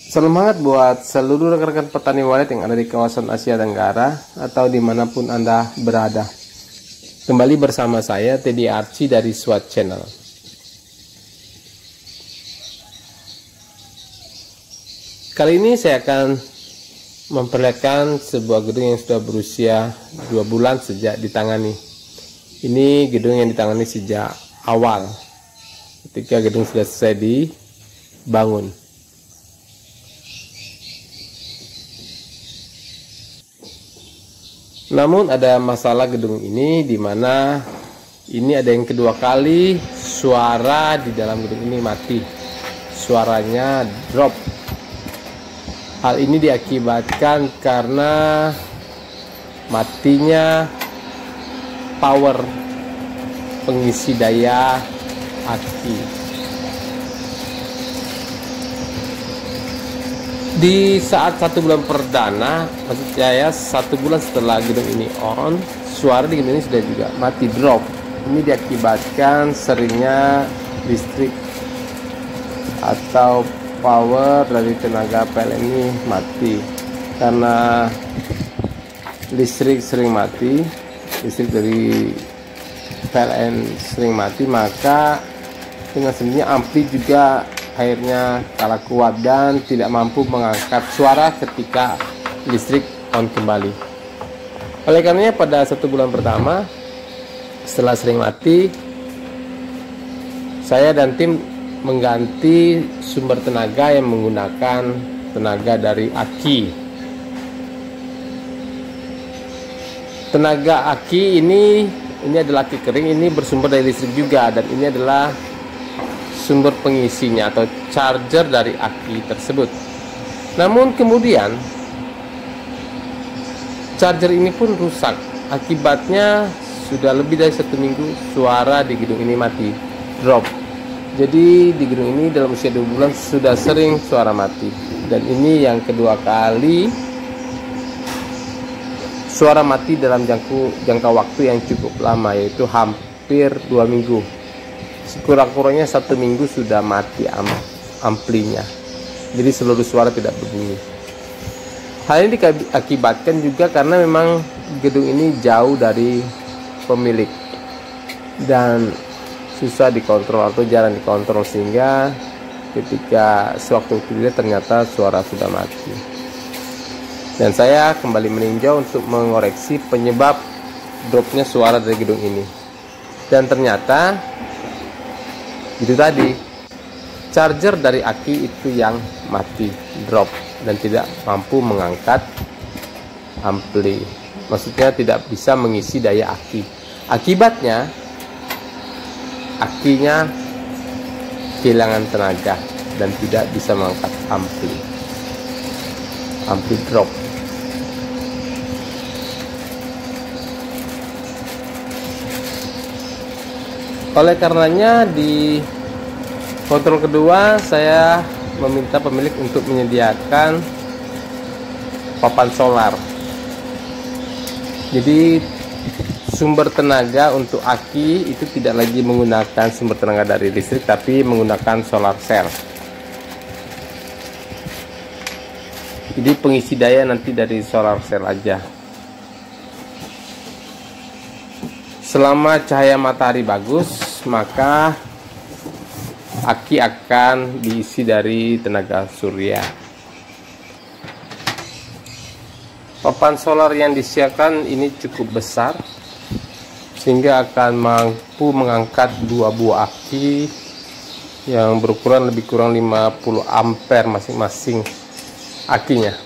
Semangat buat seluruh rekan-rekan petani walet yang ada di kawasan Asia Tenggara atau dimanapun Anda berada. Kembali bersama saya Teddy Archie dari SWAT Channel. Kali ini saya akan memperlihatkan sebuah gedung yang sudah berusia 2 bulan sejak ditangani. Ini gedung yang ditangani sejak awal ketika gedung sudah selesai dibangun. Namun ada masalah gedung ini, di mana ini ada yang kedua kali suara di dalam gedung ini mati. Suaranya drop. Hal ini diakibatkan karena matinya power pengisi daya aki. Di saat 1 bulan perdana, maksud saya 1 bulan setelah gedung ini on, suara di gedung ini sudah juga mati, drop. Ini diakibatkan seringnya listrik atau power dari tenaga PLN ini mati. Karena listrik sering mati, listrik dari PLN sering mati, maka dengan sendirinya ampli juga akhirnya kalah kuat dan tidak mampu mengangkat suara ketika listrik on kembali. Oleh karenanya pada 1 bulan pertama setelah sering mati, saya dan tim mengganti sumber tenaga yang menggunakan tenaga dari aki. Tenaga aki ini adalah aki kering, ini bersumber dari listrik juga, dan ini adalah sumber pengisinya atau charger dari aki tersebut. Namun kemudian charger ini pun rusak. Akibatnya sudah lebih dari 1 minggu suara di gedung ini mati, drop. Jadi di gedung ini dalam usia 2 bulan sudah sering suara mati. Dan ini yang kedua kali suara mati dalam jangka waktu yang cukup lama, yaitu hampir 2 minggu. Sekurang-kurangnya 1 minggu sudah mati amplinya. Jadi seluruh suara tidak berbunyi. Hal ini diakibatkan juga karena memang gedung ini jauh dari pemilik dan susah dikontrol atau jarang dikontrol, sehingga ketika sewaktu dilihat ternyata suara sudah mati. Dan saya kembali meninjau untuk mengoreksi penyebab dropnya suara dari gedung ini. Dan ternyata itu tadi, charger dari aki itu yang mati, drop, dan tidak mampu mengangkat ampli. Maksudnya tidak bisa mengisi daya aki. Akibatnya akinya kehilangan tenaga dan tidak bisa mengangkat ampli drop. Oleh karenanya di kontrol kedua saya meminta pemilik untuk menyediakan papan solar. Jadi sumber tenaga untuk aki itu tidak lagi menggunakan sumber tenaga dari listrik, tapi menggunakan solar cell. Jadi pengisi daya nanti dari solar cell aja. Selama cahaya matahari bagus, maka aki akan diisi dari tenaga surya. Papan solar yang disiapkan ini cukup besar, sehingga akan mampu mengangkat 2 buah aki yang berukuran lebih kurang 50 ampere masing-masing akinya.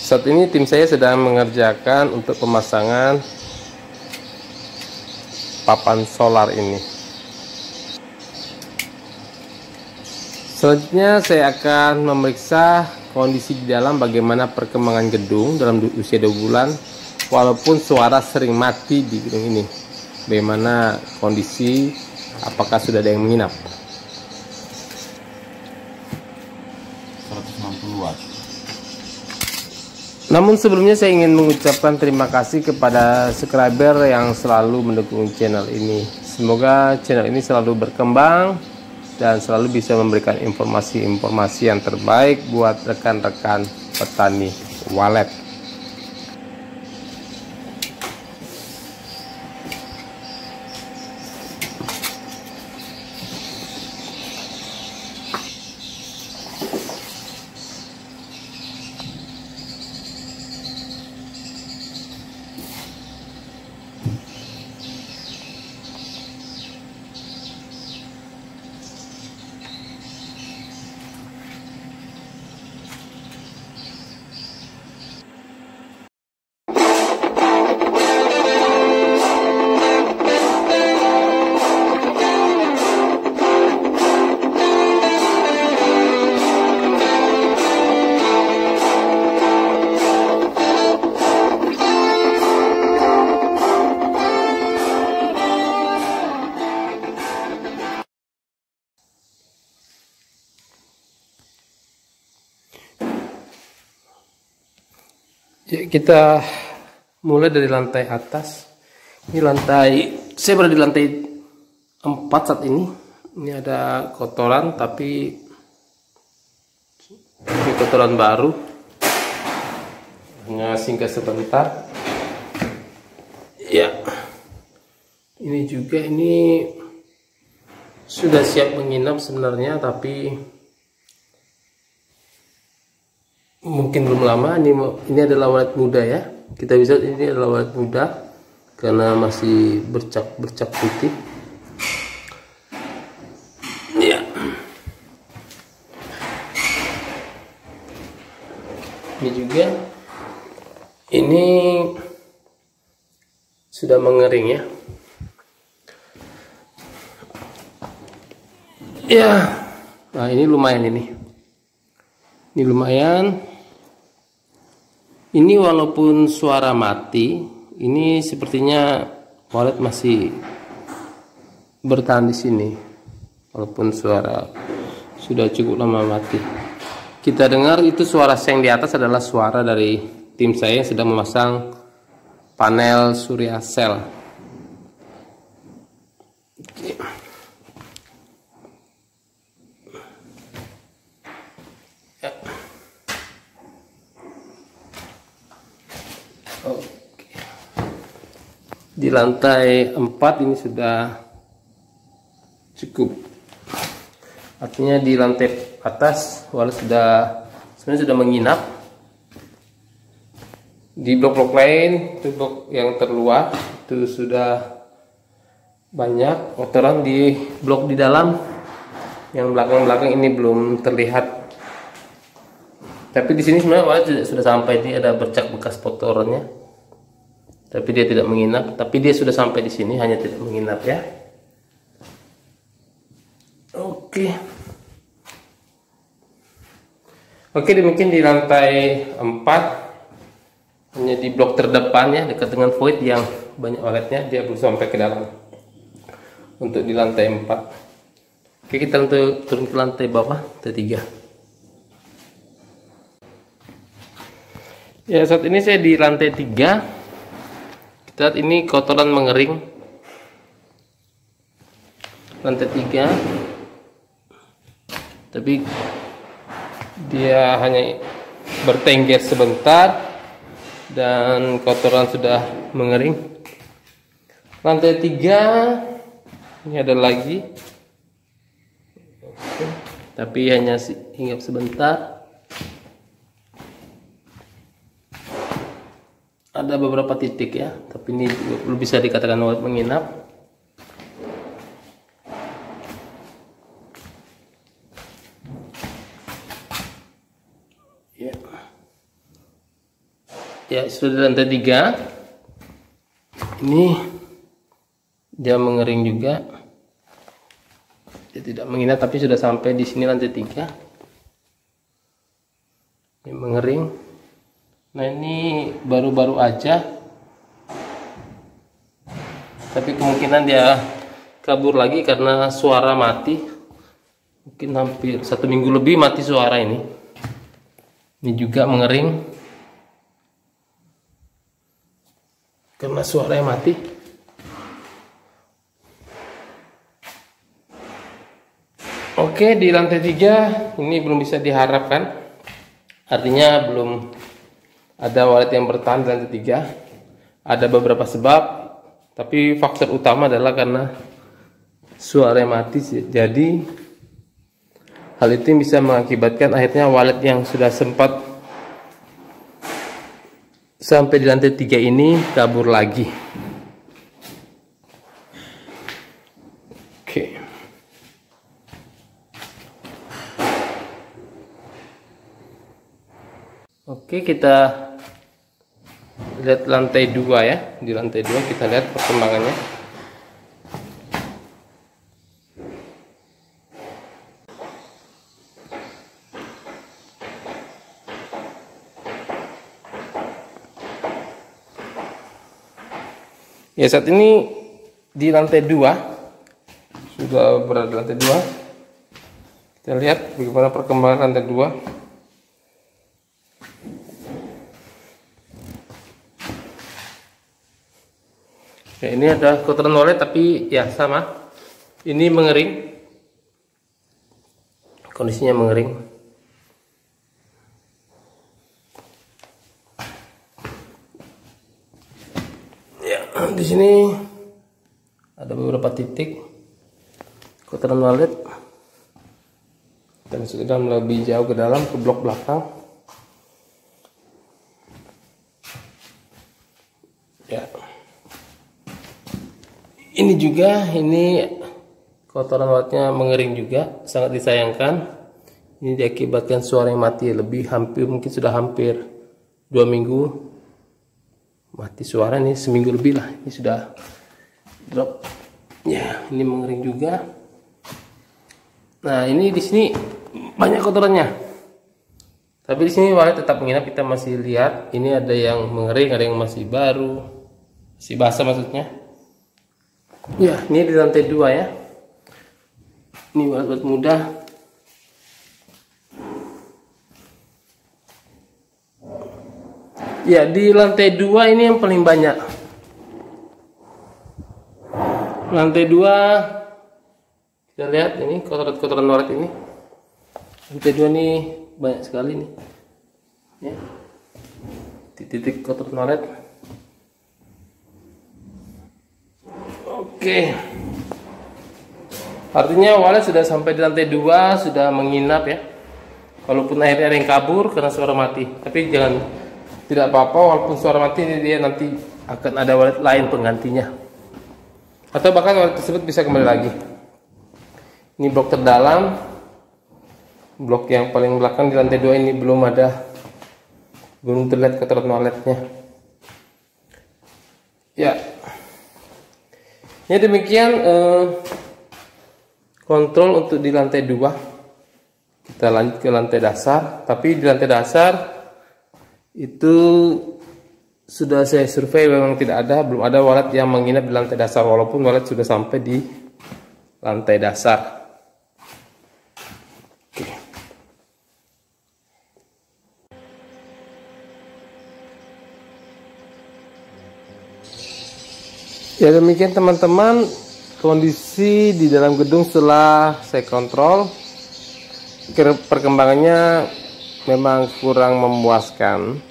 Saat ini tim saya sedang mengerjakan untuk pemasangan papan solar ini. Selanjutnya saya akan memeriksa kondisi di dalam, bagaimana perkembangan gedung dalam usia 2 bulan walaupun suara sering mati di gedung ini. Bagaimana kondisi, apakah sudah ada yang menginap. 160 watt. Namun sebelumnya saya ingin mengucapkan terima kasih kepada subscriber yang selalu mendukung channel ini. Semoga channel ini selalu berkembang dan selalu bisa memberikan informasi-informasi yang terbaik buat rekan-rekan petani walet. Ya, kita mulai dari lantai atas. Ini lantai, saya berada di lantai 4 saat ini. Ini ada kotoran, tapi ini kotoran baru. Hanya singgah sebentar. Ya, ini juga ini sudah siap menginap sebenarnya, tapi mungkin belum lama. Ini adalah walet muda ya, kita bisa lihat ini adalah walet muda karena masih bercak putih ya. Ini juga ini sudah mengering ya. Ya, nah ini lumayan ini lumayan. Ini walaupun suara mati, ini sepertinya walet masih bertahan di sini. Walaupun suara sudah cukup lama mati. Kita dengar itu suara seng di atas adalah suara dari tim saya yang sedang memasang panel surya sel. Oke. Di lantai 4 ini sudah cukup, artinya di lantai atas walet sebenarnya sudah menginap. Di blok-blok lain, itu blok yang terluar itu sudah banyak kotoran. Di blok di dalam yang belakang-belakang ini belum terlihat, tapi di sini sebenarnya walet sudah sampai. Ini ada bercak bekas kotorannya, tapi dia tidak menginap. Tapi dia sudah sampai di sini, hanya tidak menginap ya. Oke, demikian di lantai 4, hanya di blok terdepan ya, dekat dengan void yang banyak waletnya, dia belum sampai ke dalam. Untuk di lantai 4. Oke, kita turun ke lantai bawah, lantai 3. Ya, saat ini saya di lantai 3. Lihat ini kotoran mengering. Lantai 3. Tapi dia hanya bertengger sebentar dan kotoran sudah mengering. Lantai 3 ini ada lagi. Tapi hanya hinggap sebentar. Ada beberapa titik ya, tapi ini belum bisa dikatakan walet menginap. Ya, sudah di lantai 3. Ini dia mengering juga. Dia tidak menginap, tapi sudah sampai di sini lantai 3. Ini mengering. Nah, ini baru-baru aja, tapi kemungkinan dia kabur lagi karena suara mati. Mungkin hampir 1 minggu lebih mati suara ini. Ini juga mengering karena suaranya mati. Oke, di lantai 3 ini belum bisa diharapkan, artinya belum ada walet yang bertahan di lantai 3. Ada beberapa sebab, tapi faktor utama adalah karena suara mati. Jadi hal itu bisa mengakibatkan akhirnya walet yang sudah sempat sampai di lantai 3 ini kabur lagi. Oke, kita lihat lantai 2 ya. Di lantai 2 kita lihat perkembangannya. Ya, saat ini di lantai 2 sudah berada di lantai 2. Kita lihat bagaimana perkembangan lantai 2. Ya, ini ada kotoran walet tapi ya sama. Ini mengering. Kondisinya mengering. Ya, di sini ada beberapa titik kotoran walet. Dan sudah lebih jauh ke dalam ke blok belakang. Ya. Ini juga, ini kotoran waletnya mengering juga, sangat disayangkan. Ini diakibatkan suara yang mati lebih, mungkin sudah hampir 2 minggu mati suara. Ini seminggu lebih lah, ini sudah drop. Ya, ini mengering juga. Nah, ini di sini banyak kotorannya. Tapi di sini walet tetap menginap, kita masih lihat. Ini ada yang mengering, ada yang masih baru, masih basah maksudnya. Ya, ini di lantai 2 ya. Ini walet muda. Ya, di lantai 2 ini yang paling banyak. Lantai 2 kita lihat ini kotoran walet ini. Lantai 2 ini banyak sekali nih. Ya. Titik kotoran walet. Oke, artinya walet sudah sampai di lantai 2, sudah menginap ya. Walaupun akhirnya ada yang kabur karena suara mati, tapi tidak apa-apa. Walaupun suara mati, ini dia nanti akan ada walet lain penggantinya, atau bahkan walet tersebut bisa kembali lagi. Ini blok terdalam, blok yang paling belakang di lantai 2 ini belum terlihat kotoran waletnya. Ya. Ya, demikian kontrol untuk di lantai 2. Kita lanjut ke lantai dasar. Tapi di lantai dasar itu sudah saya survei, memang belum ada walet yang menginap di lantai dasar, walaupun walet sudah sampai di lantai dasar. Oke. Ya, demikian teman-teman kondisi di dalam gedung setelah saya kontrol. Perkembangannya memang kurang memuaskan.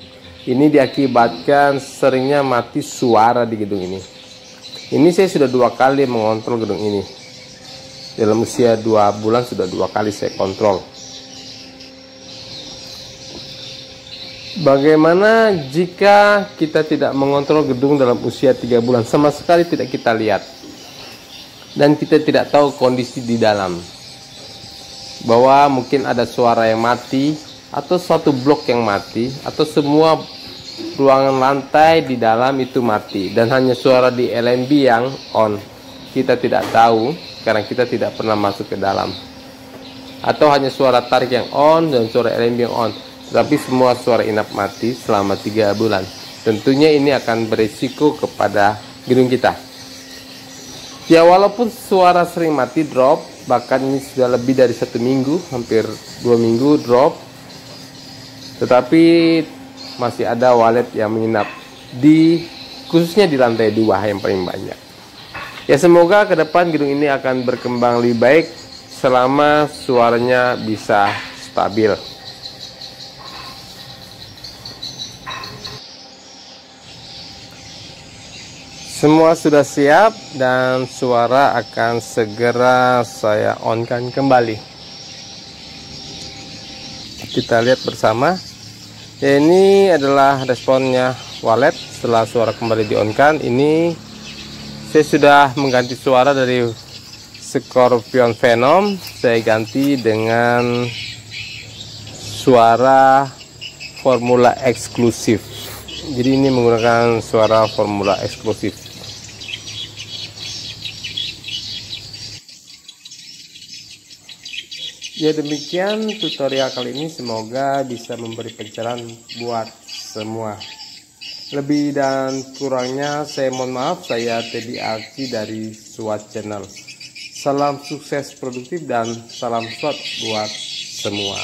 Ini diakibatkan seringnya mati suara di gedung ini. Ini saya sudah 2 kali mengontrol gedung ini. Dalam usia 2 bulan sudah 2 kali saya kontrol. Bagaimana jika kita tidak mengontrol gedung dalam usia 3 bulan? Sama sekali tidak kita lihat. Dan kita tidak tahu kondisi di dalam. Bahwa mungkin ada suara yang mati, atau suatu blok yang mati, atau semua ruangan lantai di dalam itu mati. Dan hanya suara di LMB yang on. Kita tidak tahu, karena kita tidak pernah masuk ke dalam. Atau hanya suara tarik yang on dan suara LMB yang on. Tapi semua suara inap mati selama 3 bulan. Tentunya ini akan berisiko kepada gedung kita. Ya, walaupun suara sering mati drop, bahkan ini sudah lebih dari 1 minggu, hampir 2 minggu drop, tetapi masih ada walet yang menginap khususnya di lantai 2 yang paling banyak. Ya, semoga ke depan gedung ini akan berkembang lebih baik selama suaranya bisa stabil. Semua sudah siap dan suara akan segera saya on-kan kembali. Kita lihat bersama. Ya, ini adalah responnya walet setelah suara kembali di-on-kan. Ini saya sudah mengganti suara dari Scorpion Venom, saya ganti dengan suara formula eksklusif. Jadi ini menggunakan suara formula eksklusif. Ya, demikian tutorial kali ini, semoga bisa memberi pencerahan buat semua. Lebih dan kurangnya saya mohon maaf. Saya Teddy Arki dari SWAT Channel. Salam sukses produktif dan salam SWAT buat semua.